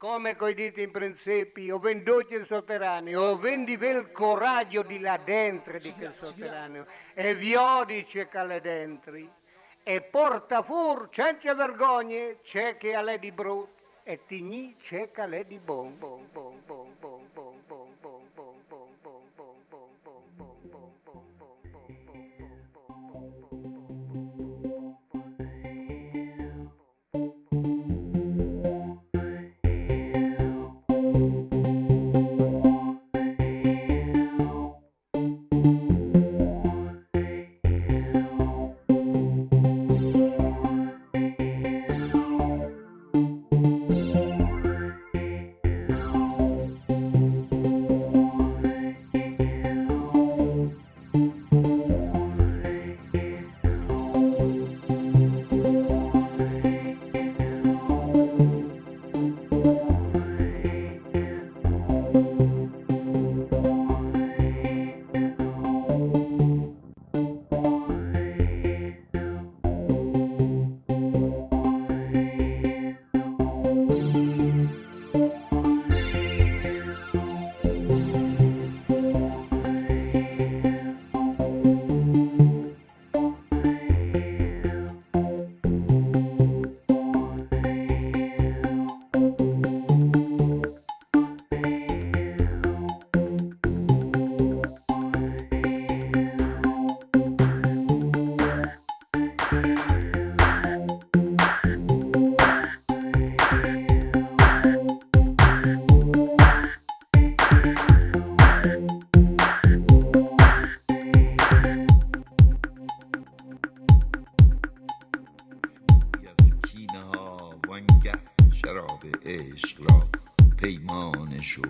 Come coi diti in principio, o venduti in sotterraneo, o vendi il coraggio di là dentro di quel sotterraneo, e viodice che là dentro, e porta fur, senza vergogne, c'è che è di brutto, e tigni c'è che è di buon. از کینه ها وانگه شراب عشق را پیمانه شو